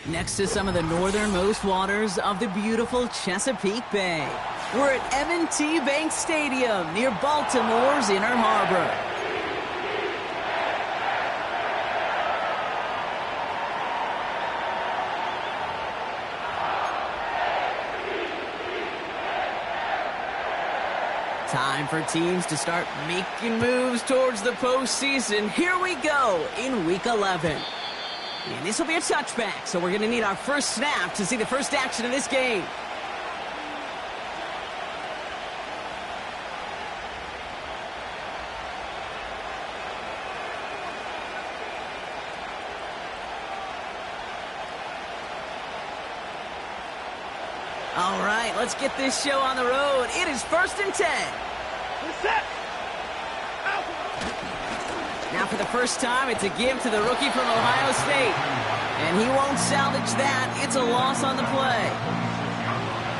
Next to some of the northernmost waters of the beautiful Chesapeake Bay. We're at M25 Stadium near Baltimore's Inner Harbor. Time for teams to start making moves towards the postseason. Here we go in Week 11. And this will be a touchback, so we're going to need our first snap to see the first action of this game. All right, let's get this show on the road. It is 1st and 10. Now for the first time, it's a give to the rookie from Ohio State. And he won't salvage that. It's a loss on the play.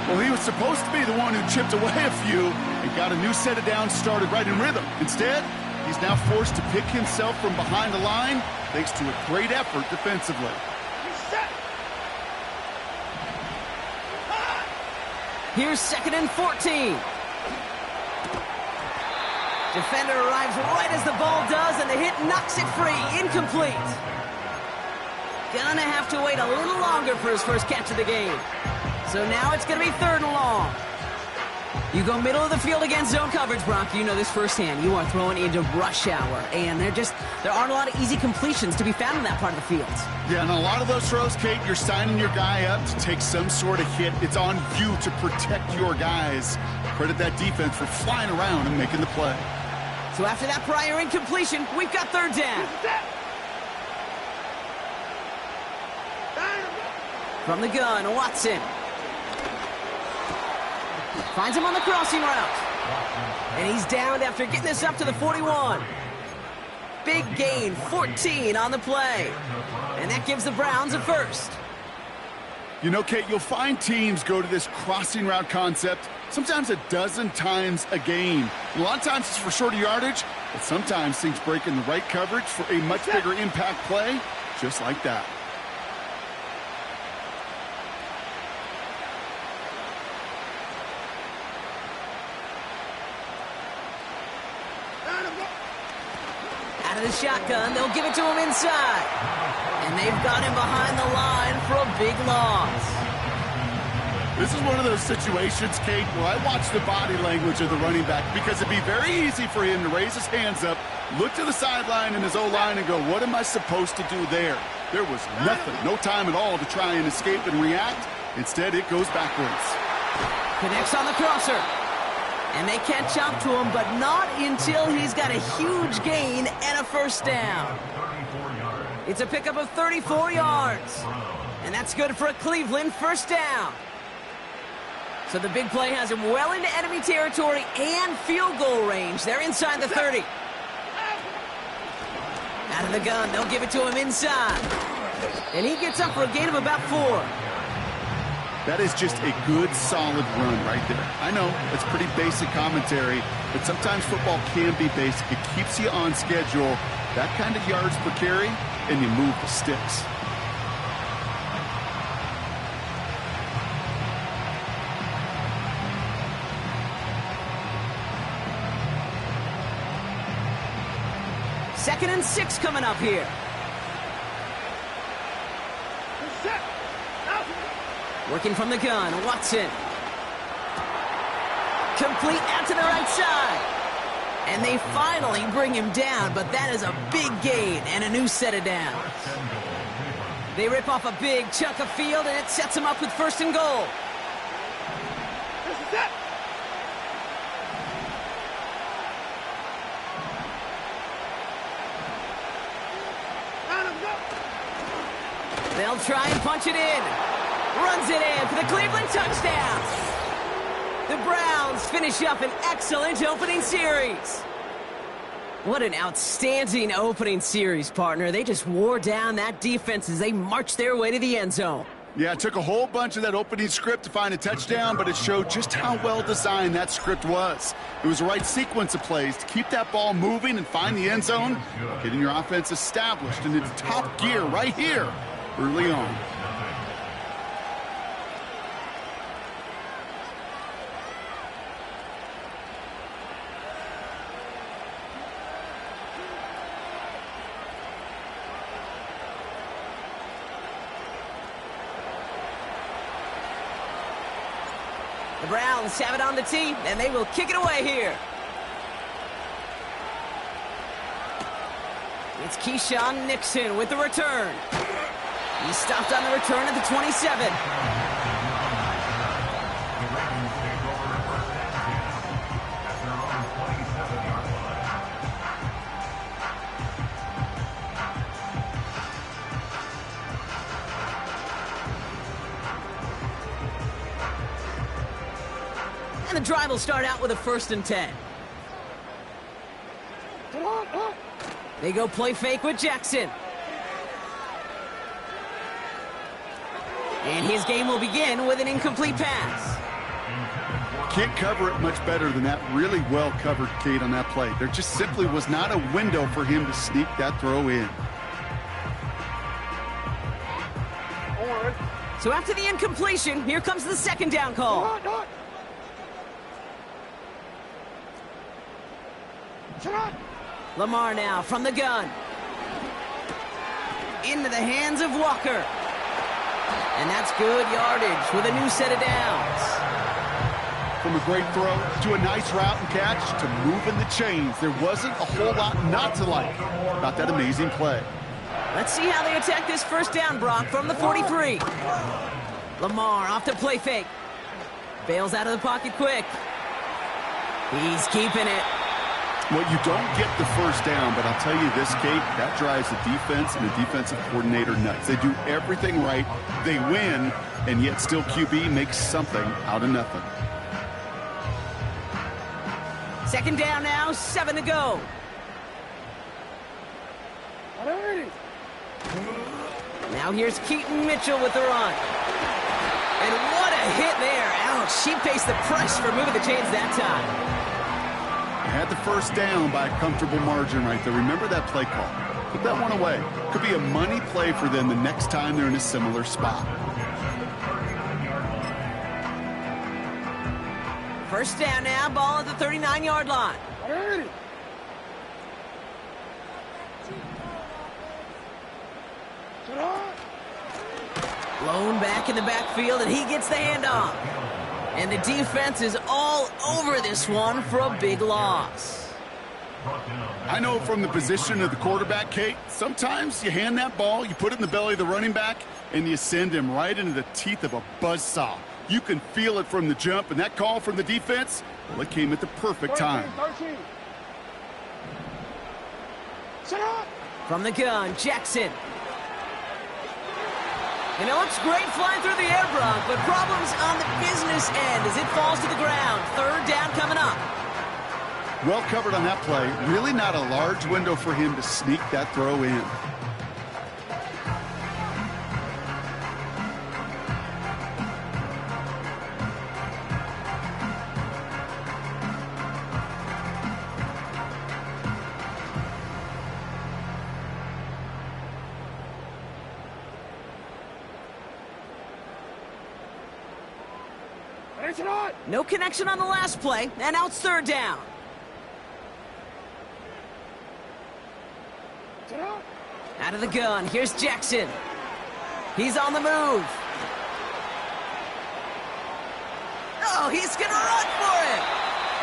Well, he was supposed to be the one who chipped away a few and got a new set of downs started right in rhythm. Instead, he's now forced to pick himself from behind the line thanks to a great effort defensively. Here's 2nd and 14. Defender arrives right as the ball does, and the hit knocks it free. Incomplete. Gonna have to wait a little longer for his first catch of the game. So now it's gonna be 3rd and long. You go middle of the field against zone coverage, Brock. You know this firsthand. You are throwing into rush hour, and there aren't a lot of easy completions to be found in that part of the field. Yeah, and a lot of those throws, Kate, you're signing your guy up to take some sort of hit. It's on you to protect your guys. Credit that defense for flying around and making the play. So after that prior incompletion, we've got 3rd down. From the gun, Watson. Finds him on the crossing route. And he's downed after getting this up to the 41. Big gain, 14 on the play. And that gives the Browns a first. You know, Kate, you'll find teams go to this crossing route concept sometimes a dozen times a game. And a lot of times it's for shorter yardage, but sometimes things break in the right coverage for a much bigger impact play, just like that. Out of the shotgun, they'll give it to him inside. And they've got him behind the line for a big loss. This is one of those situations, Kate, where I watch the body language of the running back because it'd be very easy for him to raise his hands up, look to the sideline in his O-line and go, what am I supposed to do there? There was nothing, no time at all to try and escape and react. Instead, it goes backwards. Connects on the crosser. And they catch up to him, but not until he's got a huge gain and a first down. It's a pickup of 34 yards. And that's good for a Cleveland first down. So the big play has him well into enemy territory and field goal range. They're inside the 30. Out of the gun, they'll give it to him inside. And he gets up for a gain of about 4. That is just a good, solid run right there. I know, it's pretty basic commentary, but sometimes football can be basic. It keeps you on schedule, that kind of yards per carry, and you move the sticks. Second and 6 coming up here. Working from the gun, Watson. Complete out to the right side. And they finally bring him down, but that is a big gain and a new set of downs. They rip off a big chunk of field, and it sets them up with 1st and goal. They'll try and punch it in. Runs it in for the Cleveland touchdown. The Browns finish up an excellent opening series. What an outstanding opening series, partner. They just wore down that defense as they marched their way to the end zone. Yeah, it took a whole bunch of that opening script to find a touchdown, but it showed just how well designed that script was. It was the right sequence of plays to keep that ball moving and find the end zone, getting your offense established in its top gear right here early on. The Browns have it on the tee, and they will kick it away here. It's Keyshawn Nixon with the return. He's stopped on the return at the 27. And the drive will start out with a 1st and 10. They go play fake with Jackson. And his game will begin with an incomplete pass. Can't cover it much better than that. Really well covered, Kate, on that play. There just simply was not a window for him to sneak that throw in. So after the incompletion, here comes the 2nd down call. Lamar now from the gun. Into the hands of Walker. And that's good yardage with a new set of downs. From a great throw to a nice route and catch to moving the chains, there wasn't a whole lot not to like about that amazing play. Let's see how they attack this 1st down, Brock, from the 43. Lamar off to play fake. Bails out of the pocket quick. He's keeping it. Well, you don't get the 1st down, but I'll tell you this, Kate, that drives the defense and the defensive coordinator nuts. They do everything right, they win, and yet still QB makes something out of nothing. 2nd down now, 7 to go. Now here's Keaton Mitchell with the run. And what a hit there. Ouch, she faced the press for moving the chains that time. Had the 1st down by a comfortable margin right there. Remember that play call. Put that one away. Could be a money play for them the next time they're in a similar spot. 1st down now, ball at the 39-yard line. Blown back in the backfield, and he gets the handoff. And the defense is all over this one for a big loss. I know from the position of the quarterback, Kate, sometimes you hand that ball, you put it in the belly of the running back, and you send him right into the teeth of a buzzsaw. You can feel it from the jump, and that call from the defense, well, it came at the perfect time. From the gun, Jackson. You know, it's great flying through the air, Brock, but problems on the business end as it falls to the ground. 3rd down coming up. Well covered on that play. Really not a large window for him to sneak that throw in. No connection on the last play, and now it's 3rd down. Out of the gun, here's Jackson. He's on the move. Oh, he's gonna run for it.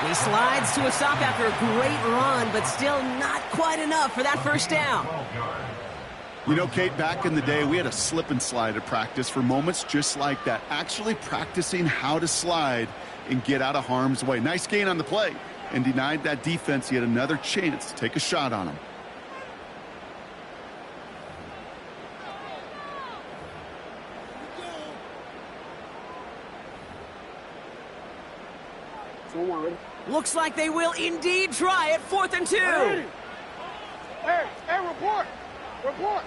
He slides to a stop after a great run, but still not quite enough for that 1st down. You know, Kate, back in the day, we had a slip and slide at practice for moments just like that. Actually practicing how to slide and get out of harm's way. Nice gain on the play, and denied that defense yet another chance to take a shot on him. Looks like they will indeed try it. 4th and 2. Hey, report. Report.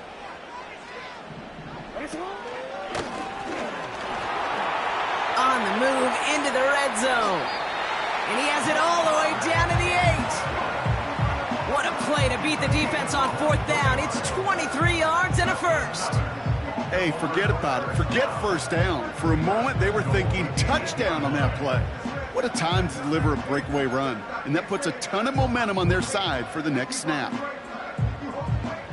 On the move into the red zone. And he has it all the way down to the 8. What a play to beat the defense on 4th down. It's 23 yards and a 1st. Hey, forget about it. Forget 1st down. For a moment, they were thinking touchdown on that play. What a time to deliver a breakaway run. And that puts a ton of momentum on their side for the next snap.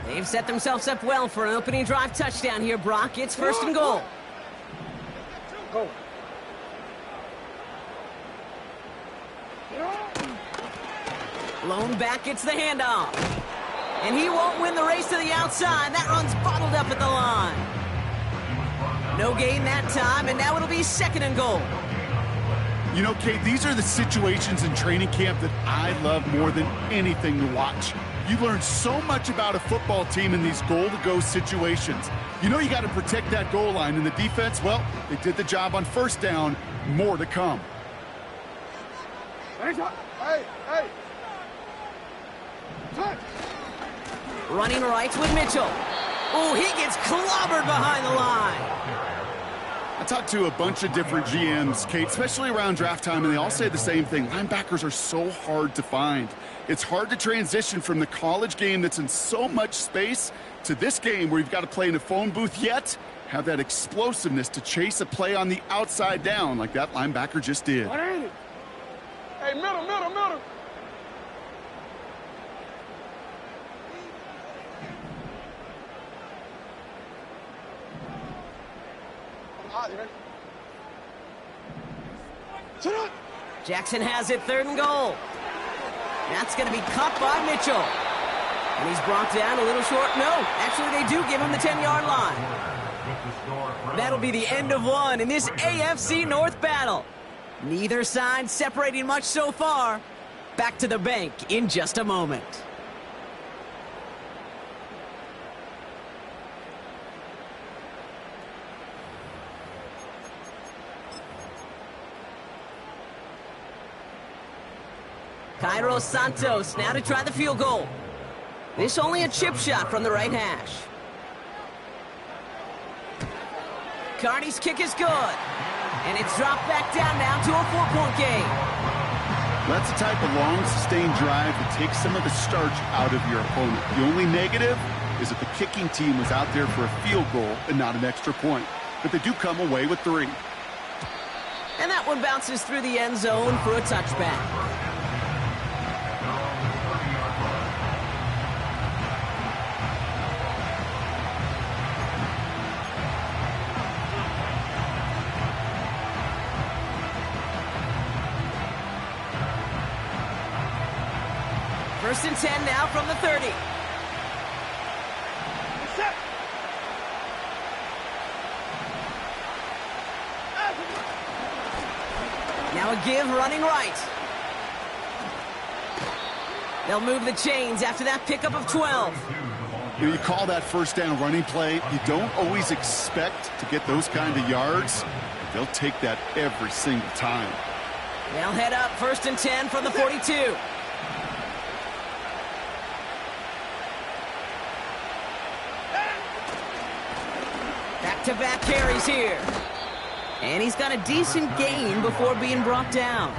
They've set themselves up well for an opening drive touchdown here, Brock. It's 1st and goal. Go. Lone back gets the handoff. And he won't win the race to the outside. That run's bottled up at the line. No gain that time, and now it'll be 2nd and goal. You know, Kate, these are the situations in training camp that I love more than anything to watch. You learn so much about a football team in these goal-to-go situations. You know you got to protect that goal line, and the defense, well, they did the job on 1st down. More to come. Hey! Touch! Running right with Mitchell. Oh, he gets clobbered behind the line. I talked to a bunch of different GMs, Kate, especially around draft time, and they all say the same thing. Linebackers are so hard to find. It's hard to transition from the college game that's in so much space to this game where you've got to play in a phone booth, yet have that explosiveness to chase a play on the outside down like that linebacker just did. What ain't it? Hey, middle! Jackson has it, 3rd and goal. That's going to be caught by Mitchell. And he's brought down a little short. No, actually they do give him the 10-yard line. That'll be the end of one in this AFC North battle. Neither side separating much so far. Back to the bank in just a moment. Cairo Santos now to try the field goal. This only a chip shot from the right hash. Carney's kick is good. And it's dropped back down now to a 4-point game. That's the type of long, sustained drive that takes some of the starch out of your opponent. The only negative is that the kicking team was out there for a field goal and not an extra point. But they do come away with 3. And that one bounces through the end zone for a touchback. First and 10 now from the 30. Now a give running right. They'll move the chains after that pickup of 12. You call that 1st down running play. You don't always expect to get those kind of yards. They'll take that every single time. They'll head up 1st and 10 from the 42. Back-to-back carries here. And he's got a decent gain before being brought down.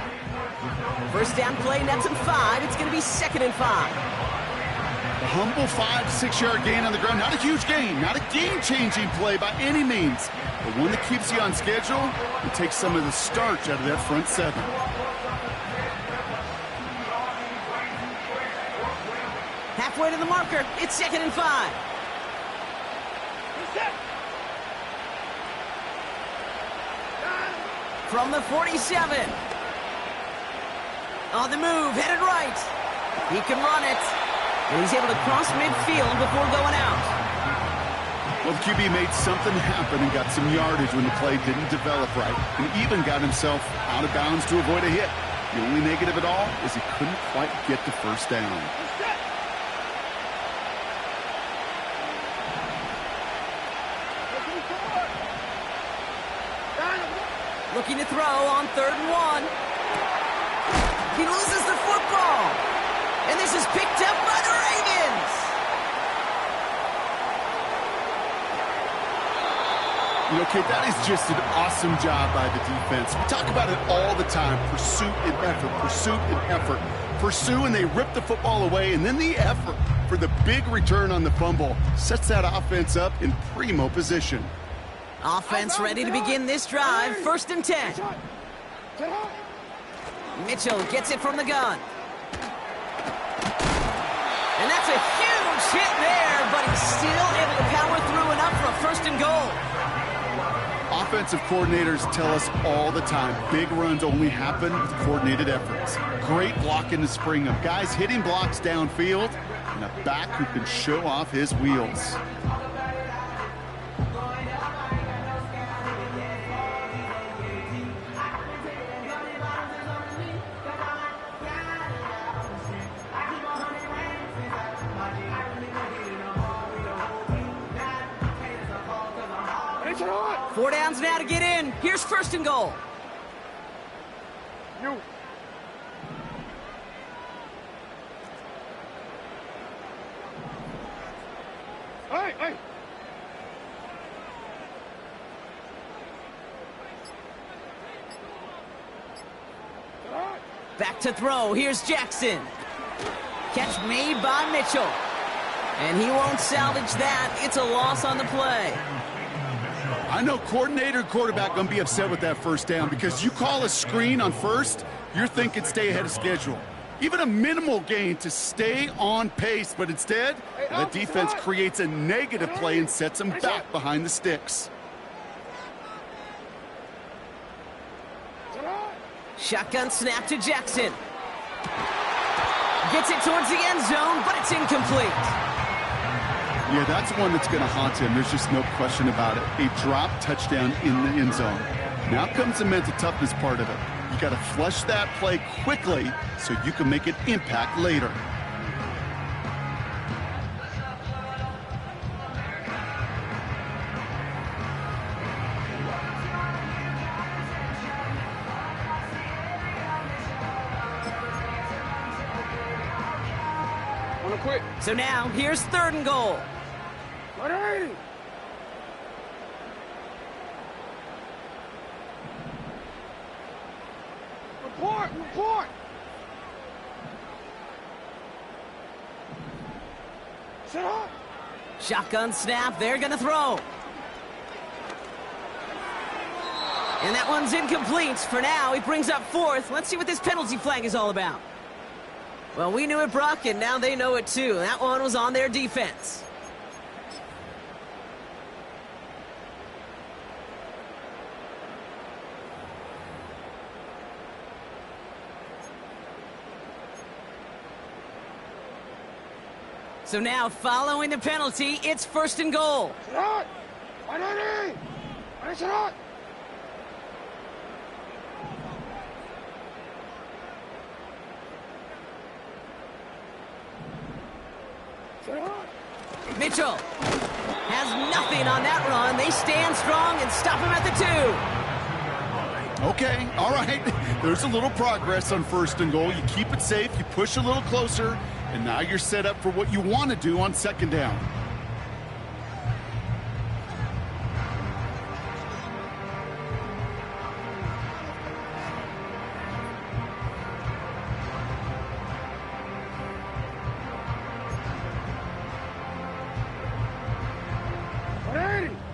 1st down play, nets him 5. It's going to be 2nd and 5. A humble 5 to 6 yard gain on the ground. Not a huge gain, not a game-changing play by any means, but one that keeps you on schedule and takes some of the starch out of that front 7. Halfway to the marker. It's 2nd and 5. From the 47. On the move, headed right. He can run it. And he's able to cross midfield before going out. Well, the QB made something happen and got some yardage when the play didn't develop right, and even got himself out of bounds to avoid a hit. The only negative at all is he couldn't quite get to 1st down. Looking to throw on 3rd and 1. He loses the football. And this is picked up by the Ravens. You know, Kate, that is just an awesome job by the defense. We talk about it all the time. Pursuit and effort, pursuit and effort. Pursue, and they rip the football away, and then the effort for the big return on the fumble sets that offense up in primo position. Offense ready to begin this drive. 1st and 10. Mitchell gets it from the gun. And that's a huge hit there, but he's still able to power through enough for a 1st and goal. Offensive coordinators tell us all the time, big runs only happen with coordinated efforts. Great blocking to spring them. Guys hitting blocks downfield, and a back who can show off his wheels. Four downs now to get in. Here's first and goal. You. Hey. Back to throw. Here's Jackson. Catch made by Mitchell. And he won't salvage that. It's a loss on the play. I know coordinator and quarterback going to be upset with that first down because you call a screen on first, you're thinking stay ahead of schedule. Even a minimal gain to stay on pace, but instead, the defense creates a negative play and sets them back behind the sticks. Shotgun snap to Jackson. Gets it towards the end zone, but it's incomplete. Yeah, that's one that's going to haunt him. There's just no question about it. A drop touchdown in the end zone. Now comes the mental toughness part of it. You got to flush that play quickly so you can make an impact later. Wanna quit? So now, here's third and goal. 180. Report. Set up. Shotgun snap. They're going to throw. And that one's incomplete. For now, he brings up fourth. Let's see what this penalty flag is all about. Well, we knew it, Brock, and now they know it too. That one was on their defense. So now, following the penalty, it's first and goal. Shot. 180. Shot. Mitchell has nothing on that run. They stand strong and stop him at the 2. Okay, all right. There's a little progress on first and goal. You keep it safe, you push a little closer, and now you're set up for what you want to do on second down.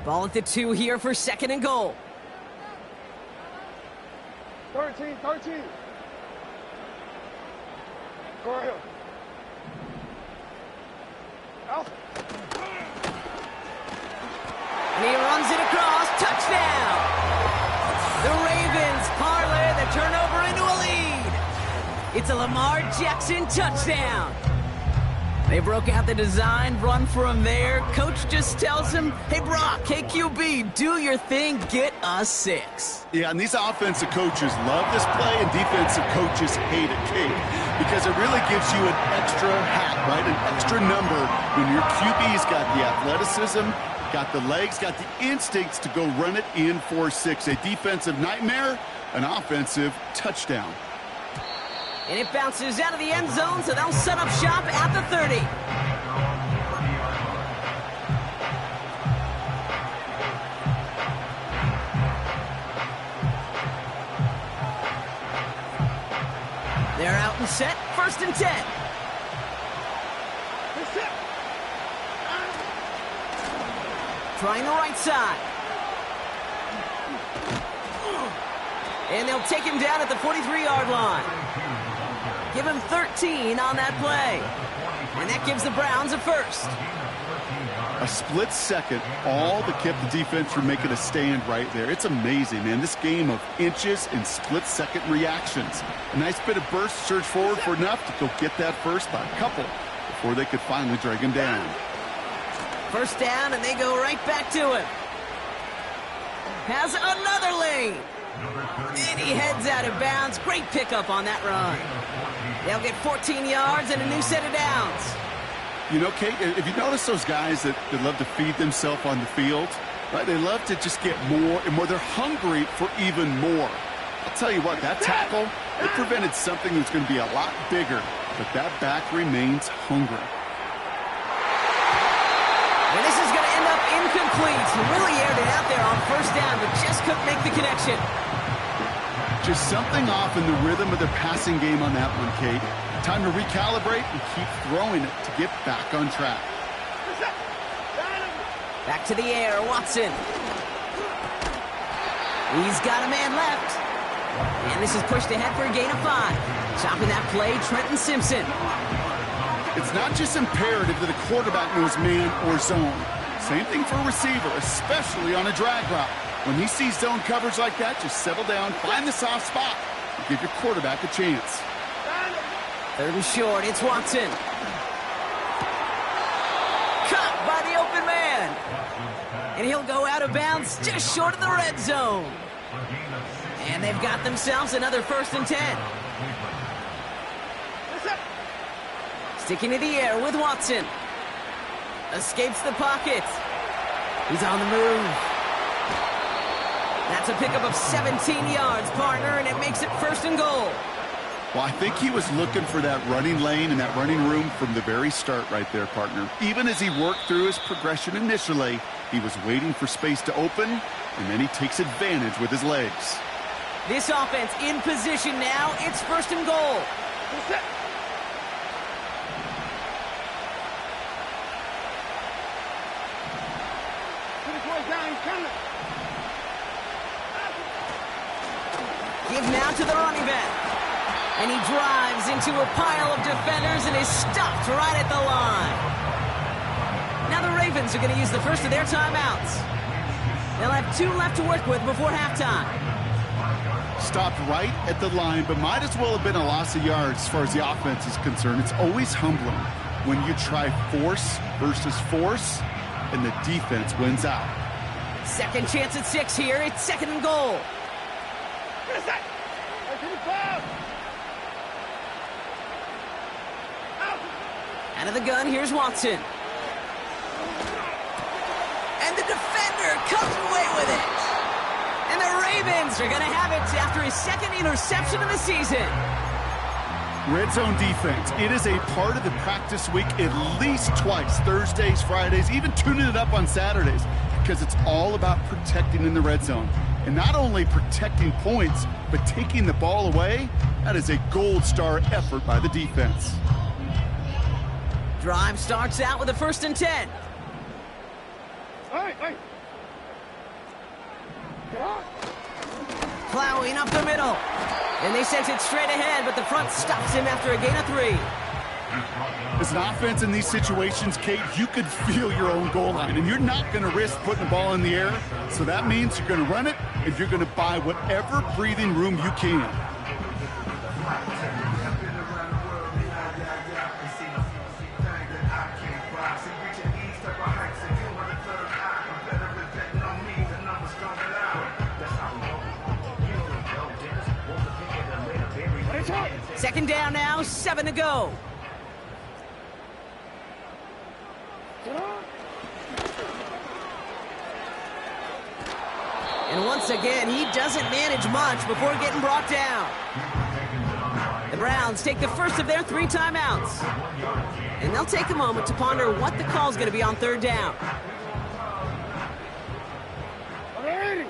Ball at the 2 here for second and goal. 13. Go ahead. Out. And he runs it across. Touchdown! The Ravens parlay the turnover into a lead. It's a Lamar Jackson touchdown. They broke out the design, run for him there. Coach just tells him, hey, Brock, hey, QB, do your thing, get us 6. Yeah, and these offensive coaches love this play, and defensive coaches hate it, Kate, because it really gives you an extra hat, right, an extra number when your QB's got the athleticism, got the legs, got the instincts to go run it in for 6. A defensive nightmare, an offensive touchdown. And it bounces out of the end zone, so they'll set up shop at the 30. They're out and set, first and 10. Trying the right side. And they'll take him down at the 43-yard line. Give him 13 on that play. And And that gives the Browns a first. A split second, all that kept the defense from making a stand right there. It's amazing, man. This game of inches and split-second reactions. A nice bit of burst, surge forward for enough to go get that first by a couple before they could finally drag him down. First down, and they go right back to him. Has another lane. And he heads out of bounds. Great pickup on that run. They'll get 14 yards and a new set of downs. You know, Kate, if you notice those guys that love to feed themselves on the field, right? They love to just get more and more. They're hungry for even more. I'll tell you what, that tackle, it prevented something that's going to be a lot bigger, but that back remains hungry. And this is going to end up incomplete. He really aired it out there on first down, but just couldn't make the connection. Just something off in the rhythm of their passing game on that one, Kate. Time to recalibrate and keep throwing it to get back on track. Back to the air, Watson. He's got a man left. And this is pushed ahead for a gain of 5. Chopping that play, Trenton Simpson. It's not just imperative that a quarterback knows man or zone. Same thing for a receiver, especially on a drag route. When he sees zone coverage like that, just settle down, find the soft spot, and give your quarterback a chance. Third and short, it's Watson. Caught by the open man. And he'll go out of bounds just short of the red zone. And they've got themselves another 1st and 10. Sticking to the air with Watson. Escapes the pocket. He's on the move. That's a pickup of 17 yards, partner, and it makes it 1st and goal. Well, I think he was looking for that running lane and that running room from the very start right there, partner. Even as he worked through his progression initially, he was waiting for space to open, and then he takes advantage with his legs. This offense in position now. It's 1st and goal. Give now to the running back. And he drives into a pile of defenders and is stopped right at the line. Now the Ravens are going to use the first of their timeouts. They'll have 2 left to work with before halftime. Stopped right at the line, but might as well have been a loss of yards as far as the offense is concerned. It's always humbling when you try force versus force, and the defense wins out. Second chance at 6 here. It's 2nd and goal. Out of the gun, here's Watson. And the defender comes away with it. And the Ravens are going to have it after his 2nd interception of the season. Red zone defense. It is a part of the practice week at least twice, Thursdays, Fridays, even tuning it up on Saturdays, because it's all about protecting in the red zone. And not only protecting points, but taking the ball away. That is a gold star effort by the defense. Drive starts out with a 1st and 10. Hey. Get on. Plowing up the middle. And they sent it straight ahead, but the front stops him after a gain of 3. As an offense in these situations, Kate, you could feel your own goal line, and you're not going to risk putting the ball in the air. So that means you're going to run it, and you're going to buy whatever breathing room you can. Second down now, 7 to go. And once again, he doesn't manage much before getting brought down. The Browns take the first of their 3 timeouts. And they'll take a moment to ponder what the call is going to be on 3rd down. Hey.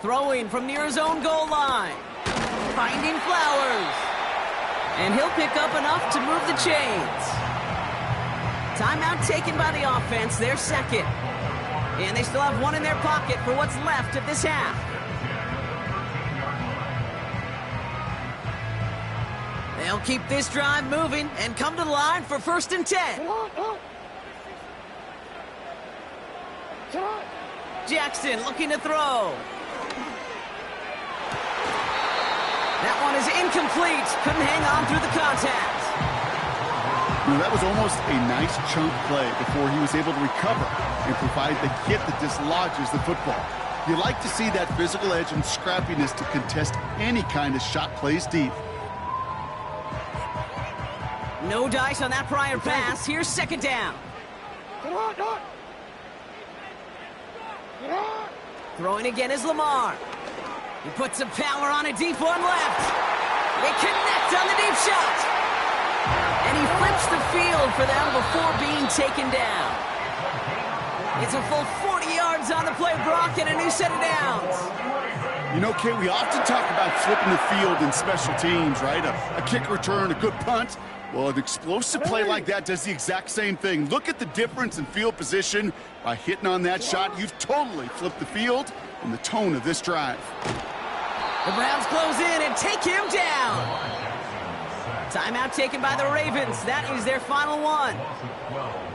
Throwing from near his own goal line. Finding Flowers. And he'll pick up enough to move the chains. Timeout taken by the offense, their second. And they still have one in their pocket for what's left of this half. They'll keep this drive moving and come to the line for 1st and 10. Jackson looking to throw. That one is incomplete. Couldn't hang on through the contact. Now, that was almost a nice chunk play before he was able to recover and provide the hit that dislodges the football. You like to see that physical edge and scrappiness to contest any kind of shot plays deep. No dice on that prior pass. Here's 2nd down. Throwing again is Lamar. He puts some power on a deep one left. They connect on the deep shot. And he flips the field for them before being taken down. It's a full 40 yards on the play, Brock, and a new set of downs. You know, Kate, we often talk about flipping the field in special teams, right? A kick return, a good punt. Well, an explosive play like that does the exact same thing. Look at the difference in field position. By hitting on that shot, you've totally flipped the field and the tone of this drive. The Browns close in and take him down. Timeout taken by the Ravens. That is their final one.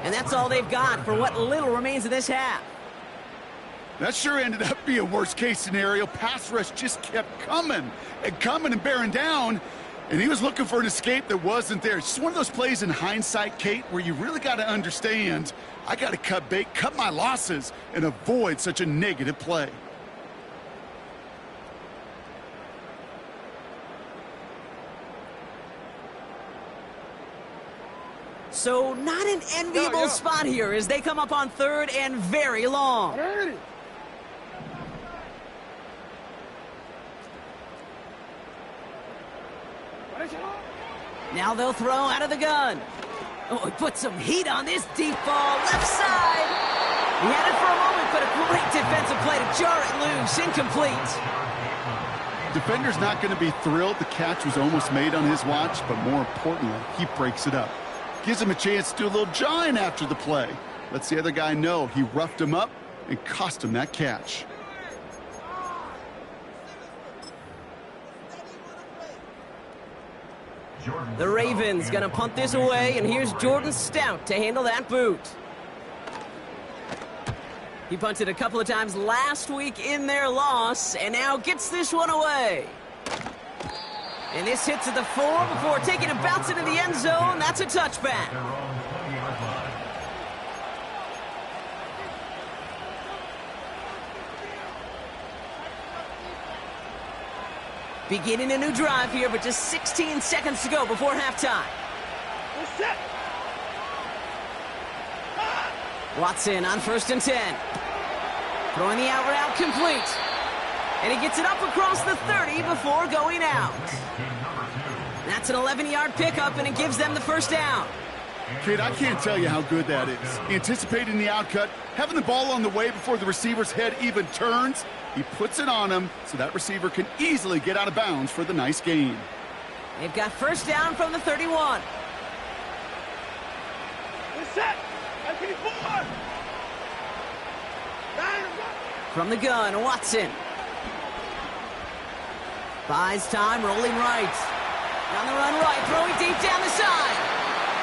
And that's all they've got for what little remains of this half. That sure ended up being a worst-case scenario. Pass rush just kept coming and bearing down. And he was looking for an escape that wasn't there. It's just one of those plays in hindsight, Kate, where you really got to understand, I got to cut bait, cut my losses, and avoid such a negative play. So not an enviable spot here as they come up on 3rd and very long. Now they'll throw out of the gun. Oh, he put some heat on this deep ball. Left side. He had it for a moment, but a great defensive play to jar it loose. Incomplete. Defender's not going to be thrilled the catch was almost made on his watch, but more importantly, he breaks it up. Gives him a chance to do a little jawing after the play. Lets the other guy know he roughed him up and cost him that catch. The Ravens gonna punt this away, and here's Jordan Stout to handle that boot. He punted a couple of times last week in their loss, and now gets this one away. And this hits at the 4 before taking a bounce into the end zone. That's a touchback. Beginning a new drive here, but just 16 seconds to go before halftime. Watson on 1st and 10. Throwing the out route complete. And he gets it up across the 30 before going out. That's an 11-yard pickup, and it gives them the 1st down. Kid, I can't tell you how good that is. Anticipating the outcut, having the ball on the way before the receiver's head even turns. He puts it on him so that receiver can easily get out of bounds for the nice gain. They've got 1st down from the 31. From the gun, Watson. Buys time, rolling right. On the run right, throwing deep down the side.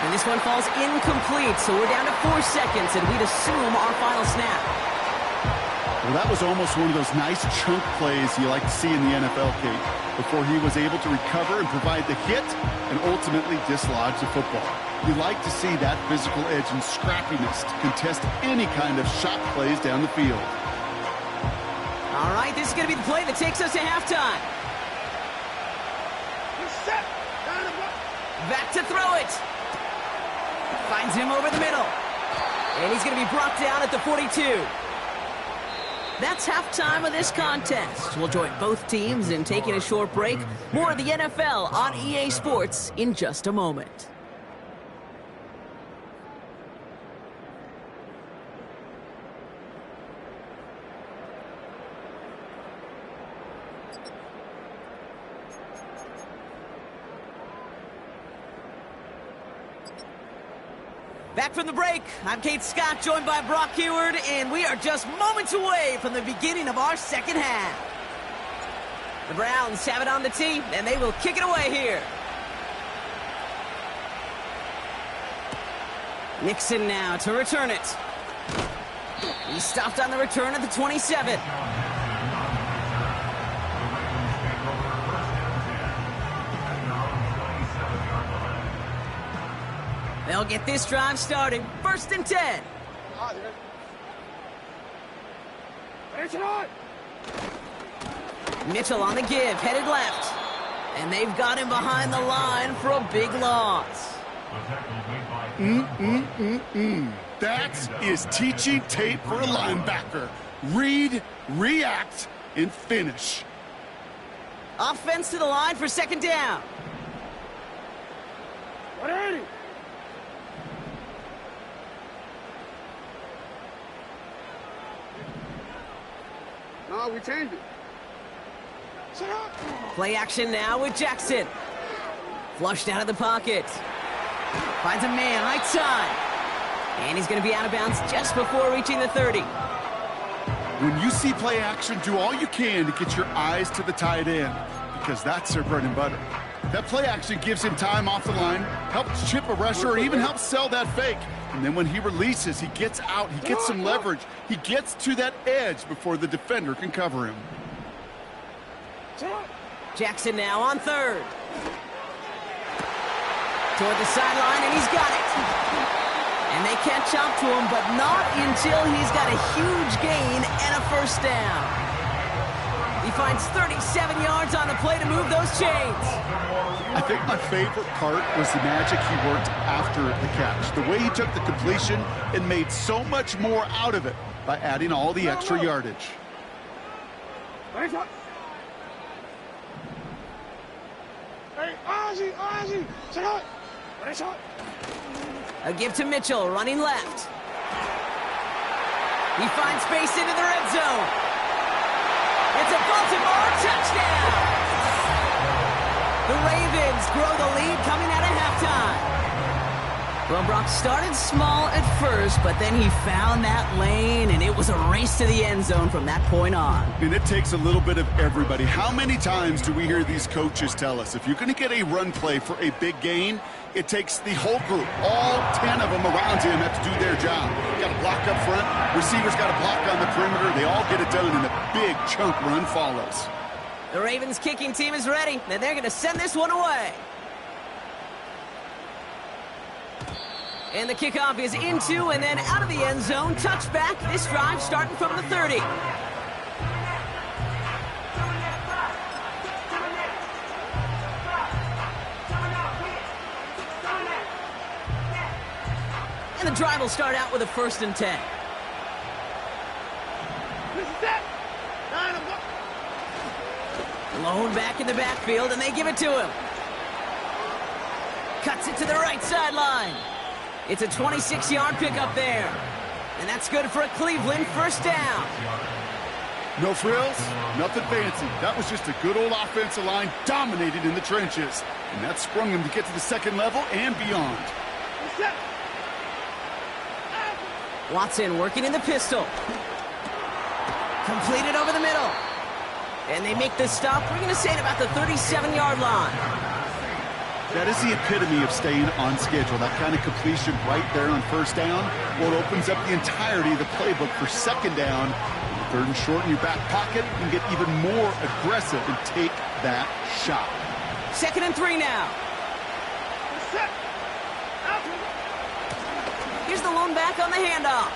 And this one falls incomplete, so we're down to 4 seconds, and we'd assume our final snap. Well, that was almost one of those nice chunk plays you like to see in the NFL, Kate, before he was able to recover and provide the hit and ultimately dislodge the football. You like to see that physical edge and scrappiness to contest any kind of shot plays down the field. All right, this is going to be the play that takes us to halftime. Back to throw it. Finds him over the middle. And he's going to be brought down at the 42. That's halftime of this contest. We'll join both teams in taking a short break. More of the NFL on EA Sports in just a moment. Back from the break, I'm Kate Scott, joined by Brock Heward, and we are just moments away from the beginning of our second half. The Browns have it on the tee, and they will kick it away here. Nixon now to return it. He stopped on the return at the 27. They'll get this drive started. 1st and 10. Mitchell on the give, headed left. And they've got him behind the line for a big loss. That is teaching tape for a linebacker. Read, react, and finish. Offense to the line for 2nd down. 180. No, we changed it. Set up. Play action now with Jackson. Flushed out of the pocket. Finds a man right side. And he's going to be out of bounds just before reaching the 30. When you see play action, do all you can to get your eyes to the tight end, because that's their bread and butter. That play action gives him time off the line, helps chip a rusher, or even helps sell that fake. And then when he releases, he gets out, he gets some leverage. He gets to that edge before the defender can cover him. Jackson now on 3rd. Toward the sideline, and he's got it. And they catch up to him, but not until he's got a huge gain and a 1st down. He finds 37 yards on the play to move those chains. I think my favorite part was the magic he worked after the catch. The way he took the completion and made so much more out of it by adding all the extra yardage. A give to Mitchell, running left. He finds space into the red zone. It's a Baltimore touchdown! The Ravens grow the lead coming out of halftime. Well, Brock started small at first, but then he found that lane, and it was a race to the end zone from that point on. And it takes a little bit of everybody. How many times do we hear these coaches tell us, if you're going to get a run play for a big gain, it takes the whole group, all 10 of them around him have to do their job. Got to block up front, receivers got to block on the perimeter. They all get it done, and a big chunk run follows. The Ravens kicking team is ready, and they're going to send this one away. And the kickoff is into and then out of the end zone. Touchback, this drive starting from the 30. And the drive will start out with a 1st and 10. Lone back in the backfield, and they give it to him. Cuts it to the right sideline. It's a 26-yard pickup there. And that's good for a Cleveland 1st down. No frills, nothing fancy. That was just a good old offensive line dominated in the trenches. And that sprung him to get to the 2nd level and beyond. Watson working in the pistol. Completed over the middle. And they make the stop, we're going to say, at about the 37-yard line. That is the epitome of staying on schedule. That kind of completion right there on 1st down. Well, it opens up the entirety of the playbook for 2nd down. 3rd and short in your back pocket. You can get even more aggressive and take that shot. 2nd and 3 now. Here's the lone back on the handoff.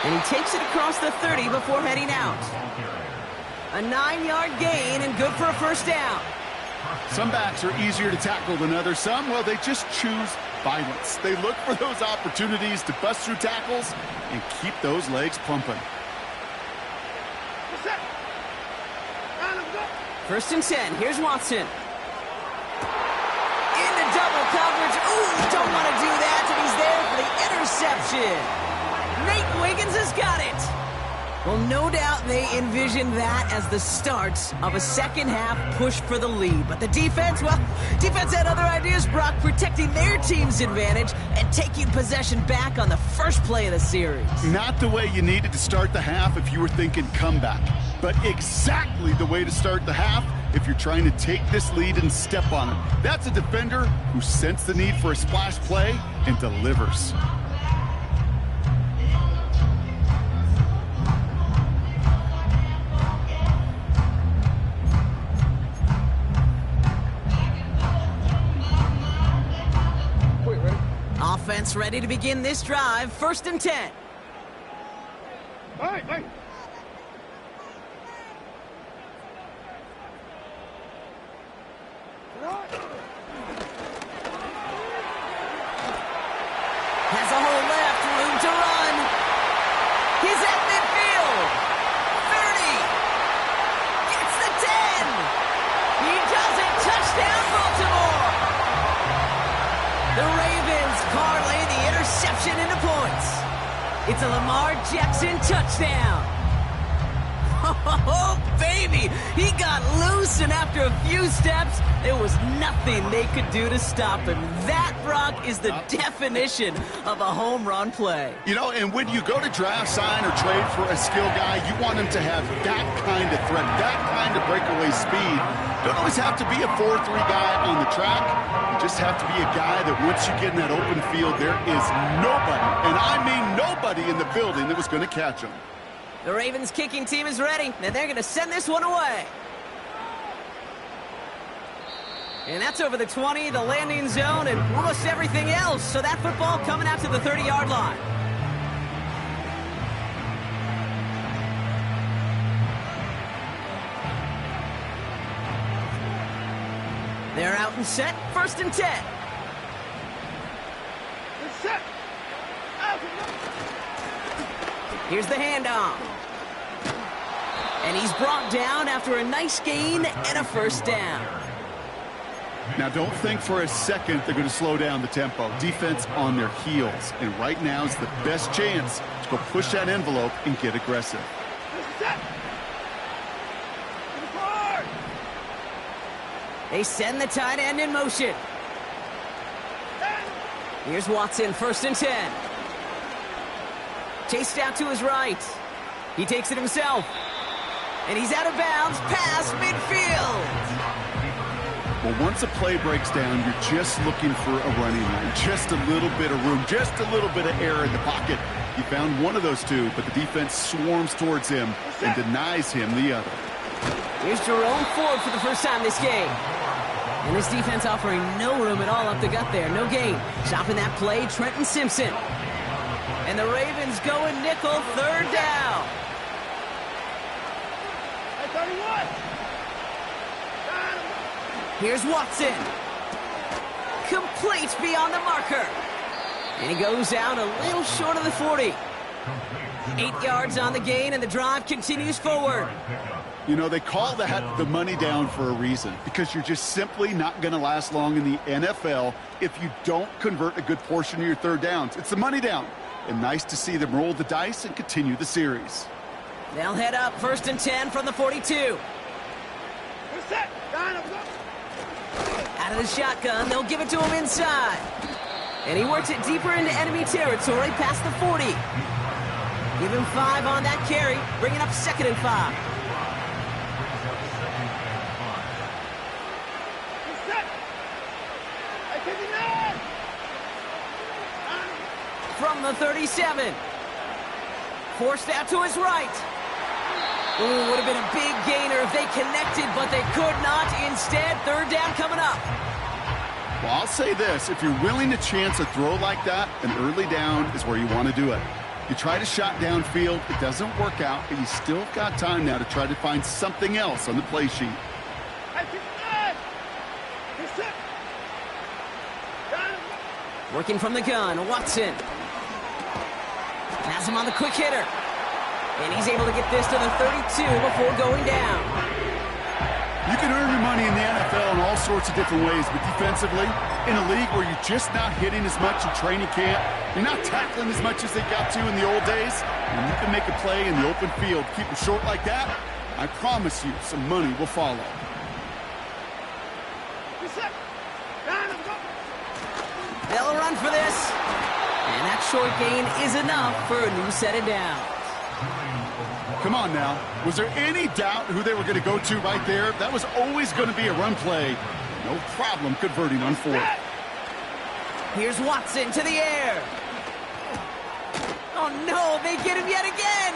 And he takes it across the 30 before heading out. A 9-yard gain and good for a 1st down. Some backs are easier to tackle than others. Some, well, they just choose violence. They look for those opportunities to bust through tackles and keep those legs pumping. 1st and 10. Here's Watson. Into double coverage. Ooh, don't want to do that. And he's there for the interception. Nate Wiggins has got it. Well, no doubt they envisioned that as the start of a second-half push for the lead. But the defense, well, defense had other ideas, Brock, protecting their team's advantage and taking possession back on the first play of the series. Not the way you needed to start the half if you were thinking comeback, but exactly the way to start the half if you're trying to take this lead and step on it. That's a defender who sensed the need for a splash play and delivers. Offense ready to begin this drive. 1st and 10. Hey, hey. Has a hole left, room to run. He's at midfield. 30. Gets the 10. He does it. Touchdown, Baltimore. The Ravens parlay the interception into points. It's a Lamar Jackson touchdown. Oh, baby! He got loose, and after a few steps, there was nothing they could do to stop him. That, Brock, is the definition of a home run play. You know, and when you go to draft, sign, or trade for a skill guy, you want him to have that kind of threat, that kind of breakaway speed. Don't always have to be a 4-3 guy on the track. You just have to be a guy that once you get in that open field, there is nobody, and I mean nobody in the building that was going to catch him. The Ravens kicking team is ready, and they're going to send this one away. And that's over the 20, the landing zone, and almost everything else. So that football coming out to the 30-yard line. They're out and set. 1st and 10. It's set. Out. Here's the handoff. And he's brought down after a nice gain and a 1st down. Now, don't think for a second they're going to slow down the tempo. Defense on their heels. And right now is the best chance to go push that envelope and get aggressive. They send the tight end in motion. Here's Watson, 1st and 10. Chased out to his right. He takes it himself. And he's out of bounds past midfield. Well, once a play breaks down, you're just looking for a running lane. Just a little bit of room, just a little bit of air in the pocket. He found one of those two, but the defense swarms towards him and denies him the other. Here's Jerome Ford for the first time this game. And this defense offering no room at all up the gut there. No gain. Stopping that play, Trenton Simpson. And the Ravens going nickel, 3rd down. Here's Watson. Complete beyond the marker. And he goes out a little short of the 40. 8 yards on the gain, and the drive continues forward. You know, they call that the money down for a reason, because you're just simply not going to last long in the NFL if you don't convert a good portion of your 3rd downs. It's the money down. And nice to see them roll the dice and continue the series. They'll head up 1st and 10 from the 42. Out of the shotgun, they'll give it to him inside. And he works it deeper into enemy territory past the 40. Give him 5 on that carry, bringing up 2nd and 5. From the 37. Forced out to his right. Ooh, would have been a big gainer if they connected, but they could not. Instead, 3rd down coming up. Well, I'll say this. If you're willing to chance a throw like that, an early down is where you want to do it. You try to shot downfield, it doesn't work out, but you still got time now to try to find something else on the play sheet. Working from the gun, Watson. Has him on the quick hitter. And he's able to get this to the 32 before going down. You can earn your money in the NFL in all sorts of different ways, but defensively, in a league where you're just not hitting as much in training camp, you're not tackling as much as they got to in the old days, and you can make a play in the open field, keep them short like that, I promise you some money will follow. They'll run for this, and that short gain is enough for a new set of downs. Come on now. Was there any doubt who they were going to go to right there? That was always going to be a run play. No problem converting on fourth. Here's Watson to the air. Oh, no, they get him yet again.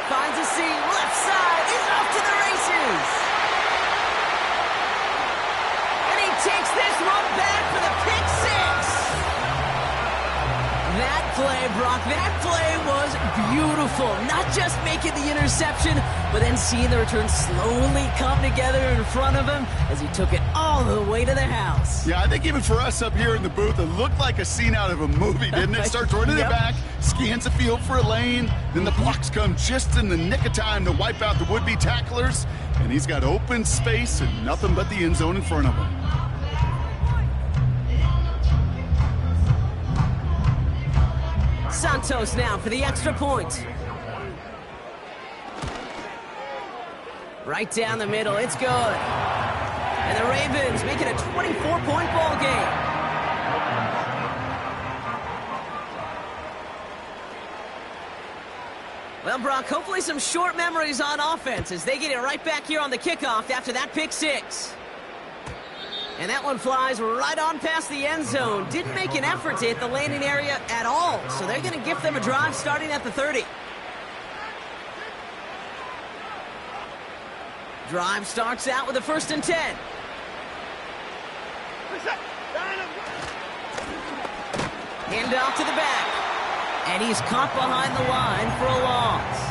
Finds a seam, left side. He's off to the races. And he takes this one back for the pick six. That play, Brock, that play was beautiful. Not just making the interception, but then seeing the return slowly come together in front of him as he took it all the way to the house. Yeah, I think even for us up here in the booth, it looked like a scene out of a movie, didn't it? Starts running it back, scans the field for a lane, then the blocks come just in the nick of time to wipe out the would-be tacklers, and he's got open space and nothing but the end zone in front of him. Santos now for the extra point. Right down the middle, it's good. And the Ravens make it a 24-point ball game. Well, Brock, hopefully some short memories on offense as they get it right back here on the kickoff after that pick six. And that one flies right on past the end zone. Didn't make an effort to hit the landing area at all. So they're going to give them a drive starting at the 30. Drive starts out with a 1st and 10. Hand off to the back. And he's caught behind the line for a loss.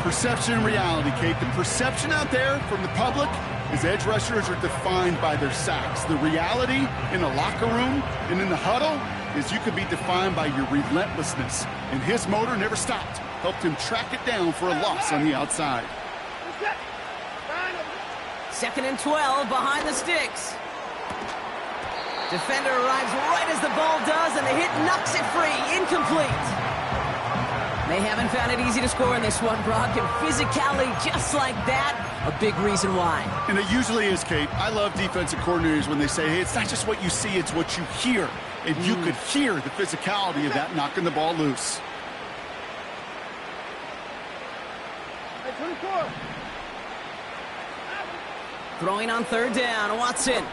Perception and reality, Kate. The perception out there from the public is edge rushers are defined by their sacks. The reality in the locker room and in the huddle is you can be defined by your relentlessness. And his motor never stopped. Helped him track it down for a loss on the outside. 2nd and 12 behind the sticks. Defender arrives right as the ball does, and the hit knocks it free. Incomplete. They haven't found it easy to score in this one, Brock, and physicality just like that, a big reason why. And it usually is, Kate. I love defensive coordinators when they say, hey, it's not just what you see, it's what you hear. And you could hear the physicality of that knocking the ball loose. Hey, 24. Throwing on 3rd down, Watson.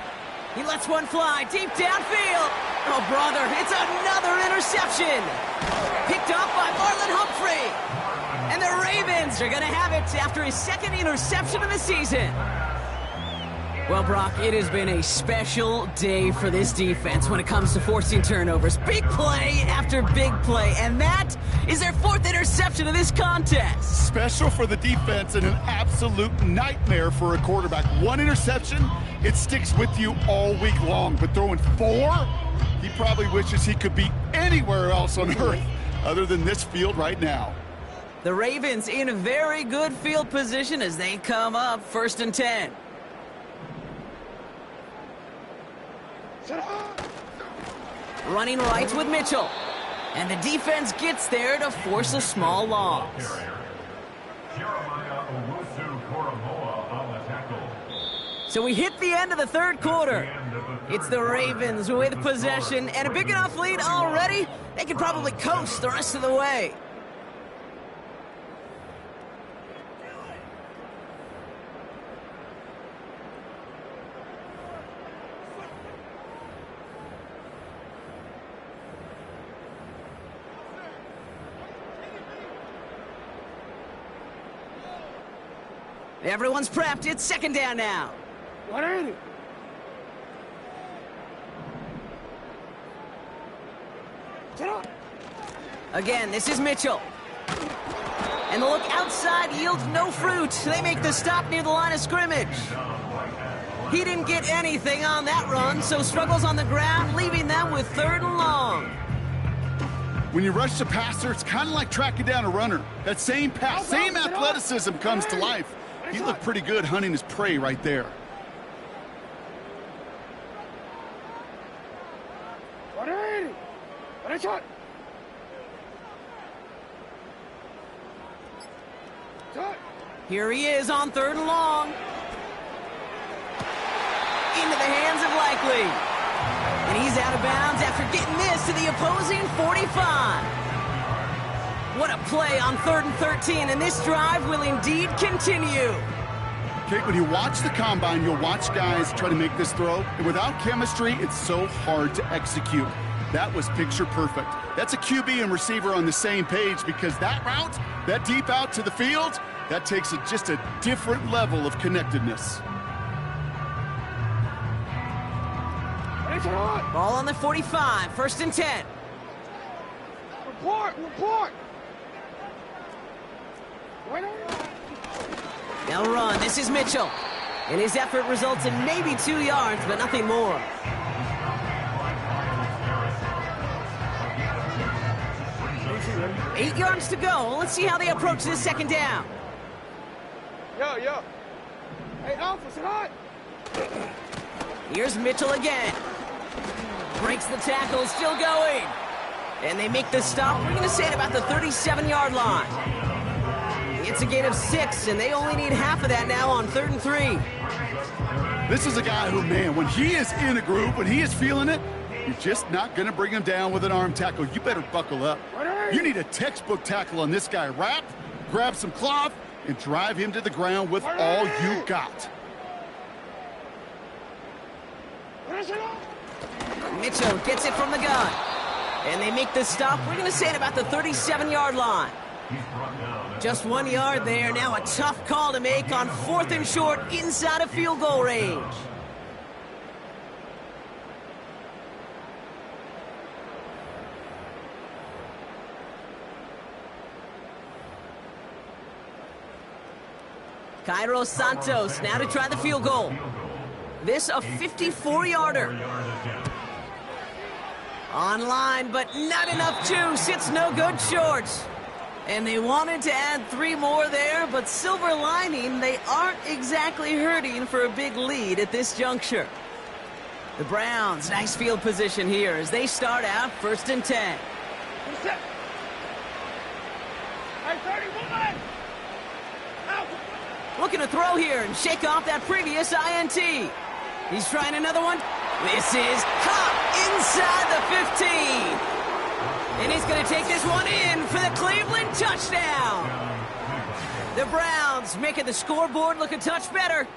He lets one fly deep downfield. Oh, brother, it's another interception. Picked off by Marlon Humphrey. And the Ravens are going to have it after his 2nd interception of the season. Well, Brock, it has been a special day for this defense when it comes to forcing turnovers. Big play after big play, and that is their 4th interception of this contest. Special for the defense and an absolute nightmare for a quarterback. 1 interception, it sticks with you all week long, but throwing 4, he probably wishes he could be anywhere else on earth other than this field right now. The Ravens in a very good field position as they come up 1st and 10. Running right with Mitchell. And the defense gets there to force a small loss. So we hit the end of the 3rd quarter. It's the Ravens with possession and a big enough lead already. They could probably coast the rest of the way. Everyone's prepped. It's 2nd down now. 180. Again, this is Mitchell. And the look outside yields no fruit. They make the stop near the line of scrimmage. He didn't get anything on that run, so struggles on the ground, leaving them with 3rd and long. When you rush the passer, it's kind of like tracking down a runner. That same pass, same athleticism comes to life. He looked pretty good hunting his prey right there. Here he is on 3rd and long. Into the hands of Likely. And he's out of bounds after getting this to the opposing 45. What a play on 3rd and 13, and this drive will indeed continue. Kate, when you watch the combine, you'll watch guys try to make this throw, and without chemistry, it's so hard to execute. That was picture perfect. That's a QB and receiver on the same page, because that route, that deep out to the field, that takes just a different level of connectedness. Ball on the 45, 1st and 10. Report! They'll run. This is Mitchell. And his effort results in maybe 2 yards, but nothing more. Eight yards to go. Let's see how they approach this 2nd down. Yo. Hey, Alpha, sit hot. Here's Mitchell again. Breaks the tackle, still going. And they make the stop. We're going to say at about the 37-yard line. It's a gain of 6, and they only need half of that now on 3rd and 3. This is a guy who, man, when he is in a groove, when he is feeling it, you're just not going to bring him down with an arm tackle. You better buckle up. You need a textbook tackle on this guy. Wrap, grab some cloth, and drive him to the ground with all you got. Mitchell gets it from the gun. And they make the stop. We're going to say at about the 37-yard line. Just 1 yard there. Now a tough call to make on 4th and short inside of field goal range. Cairo Santos now to try the field goal. This a 54-yarder. Online, but not enough juice. It's no good shorts. And they wanted to add 3 more there, but silver lining, they aren't exactly hurting for a big lead at this juncture. The Browns, nice field position here as they start out 1st and 10. Hey, 31! Out! Looking to throw here and shake off that previous INT. He's trying another one. This is caught inside the 15. And he's going to take this one in for the Cleveland touchdown. The Browns making the scoreboard look a touch better.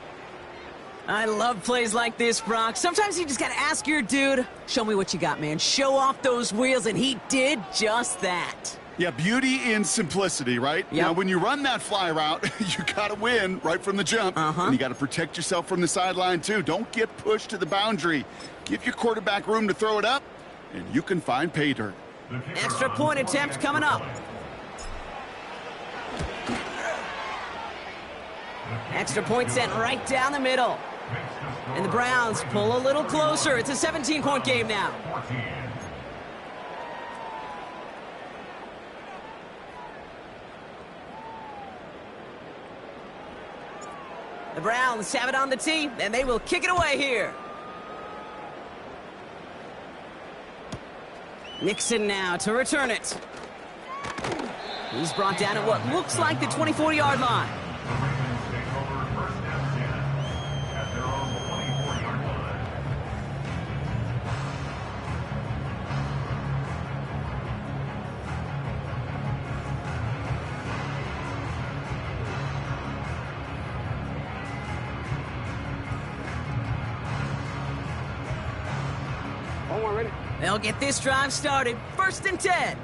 I love plays like this, Brock. Sometimes you just got to ask your dude, show me what you got, man. Show off those wheels, and he did just that. Yeah, beauty in simplicity, right? Yep. Now, when you run that fly route, you got to win right from the jump. And you got to protect yourself from the sideline, too. Don't get pushed to the boundary. Give your quarterback room to throw it up, and you can find pay dirt. Extra point attempt coming up. Extra point sent right down the middle. And the Browns pull a little closer. It's a 17-point game now. The Browns have it on the tee, and they will kick it away here. Nixon now to return it. He's brought down at what looks like the 24-yard line. They'll get this drive started. 1st and 10.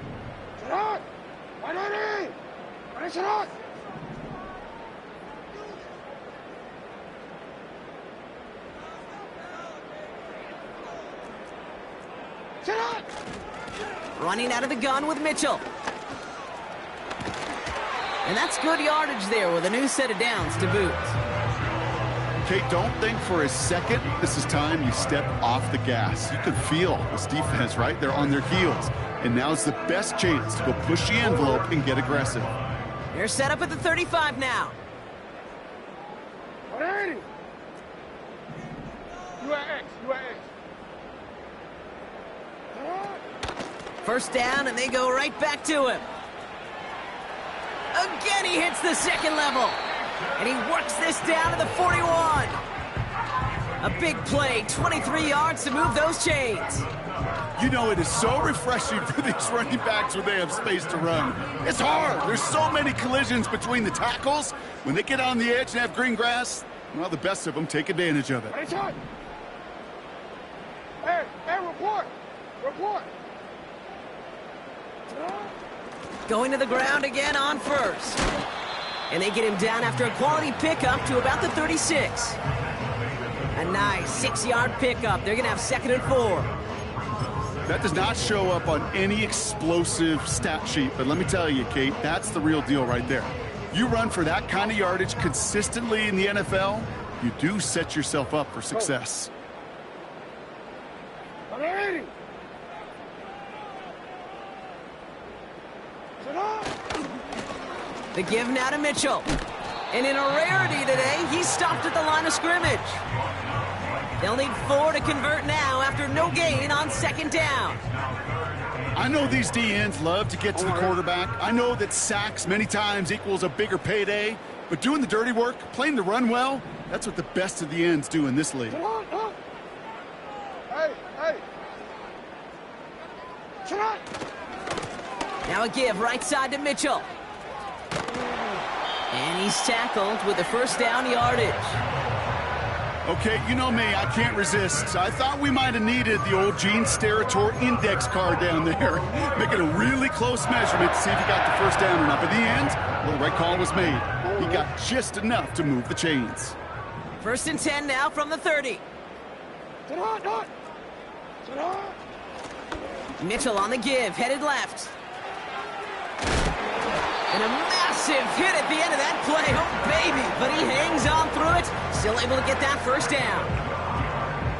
Running out of the gun with Mitchell. And that's good yardage there with a new set of downs to boot. Kate, don't think for a second this is time you step off the gas. You can feel this defense, right? They're on their heels. And now's the best chance to go push the envelope and get aggressive. They're set up at the 35 now. ready. You at X. You at X. First down, and they go right back to him. Again, he hits the second level. And he works this down to the 41. A big play, 23 yards to move those chains. You know, it is so refreshing for these running backs when they have space to run. It's hard. There's so many collisions between the tackles. When they get on the edge and have green grass, well, the best of them take advantage of it. Hey, report. Report. Going to the ground again on first. And they get him down after a quality pickup to about the 36. A nice 6-yard pickup. They're going to have 2nd and 4. That does not show up on any explosive stat sheet, but let me tell you, Kate, that's the real deal right there. You run for that kind of yardage consistently in the NFL, you do set yourself up for success. Ready. The give now to Mitchell. And in a rarity today, he stopped at the line of scrimmage. They'll need 4 to convert now after no gain on 2nd down. I know these DNs love to get to the quarterback. I know that sacks many times equals a bigger payday. But doing the dirty work, playing the run well, that's what the best of the ends do in this league. Hey. Now a give right side to Mitchell. And he's tackled with the first down yardage. Okay, you know me, I can't resist. I thought we might have needed the old Gene Steratore index card down there. Making a really close measurement to see if he got the first down or not. But in the end, well, the right call was made. He got just enough to move the chains. 1st and 10 now from the 30. Mitchell on the give, headed left. And a massive hit at the end of that play. Oh, baby. But he hangs on through it. Still able to get that first down.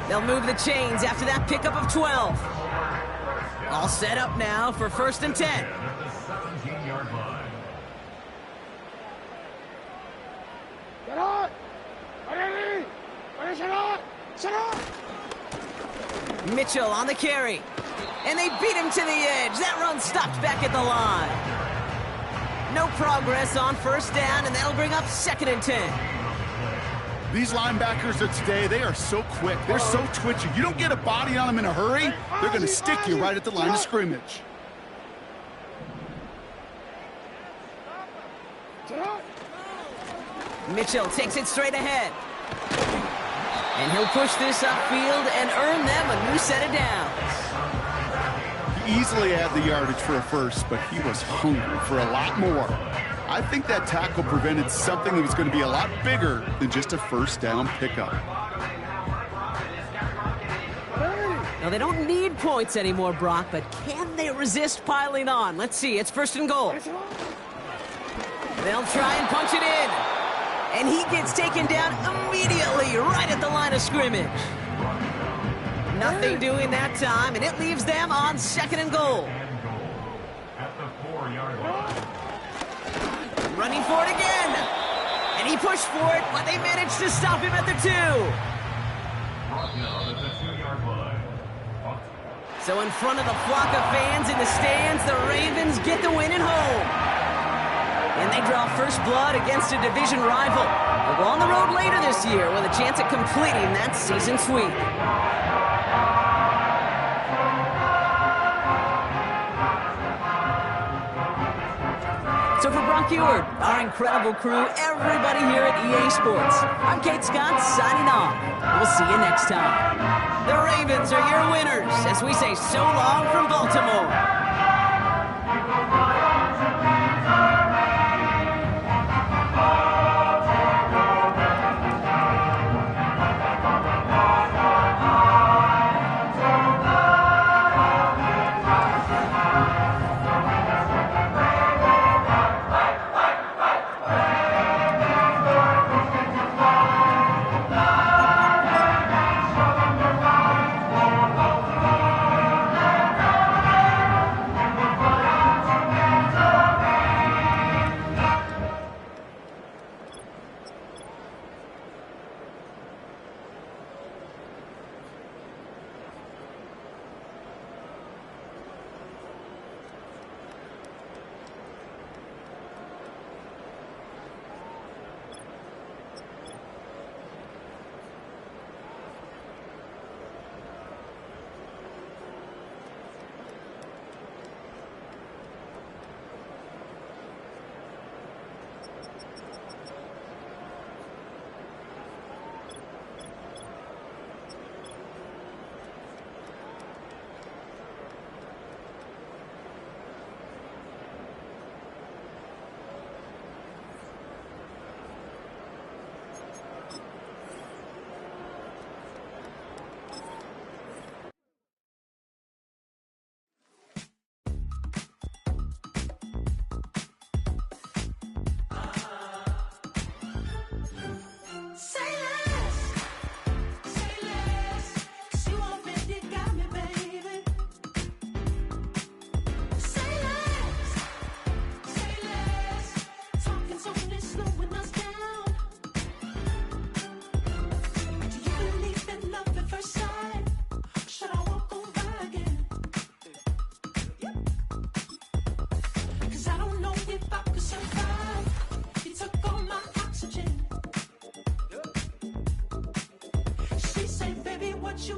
They'll move the chains after that pickup of 12. All set up now for 1st and 10. Mitchell on the carry. And they beat him to the edge. That run stopped back at the line. No progress on 1st down, and that'll bring up 2nd and 10. These linebackers of today, they are so quick. They're so twitchy. You don't get a body on them in a hurry, they're going to stick you right at the line of scrimmage. Mitchell takes it straight ahead. And he'll push this upfield and earn them a new set of downs. He easily had the yardage for a first, but he was hungry for a lot more. I think that tackle prevented something that was going to be a lot bigger than just a first down pickup. Now, they don't need points anymore, Brock, but can they resist piling on? Let's see. It's 1st and goal. They'll try and punch it in. And he gets taken down immediately right at the line of scrimmage. Nothing doing that time, and it leaves them on 2nd and goal. Running for it again. And he pushed for it, but they managed to stop him at the 2. So in front of the flock of fans in the stands, the Ravens get the win at home. And they draw first blood against a division rival. They'll go on the road later this year with a chance at completing that season sweep. So for Brock Ewart, our incredible crew, everybody here at EA Sports, I'm Kate Scott signing off. We'll see you next time. The Ravens are your winners as we say so long from Baltimore.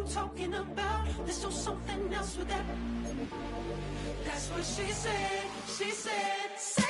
I'm talking about. There's still something else with that. That's what she said. She said.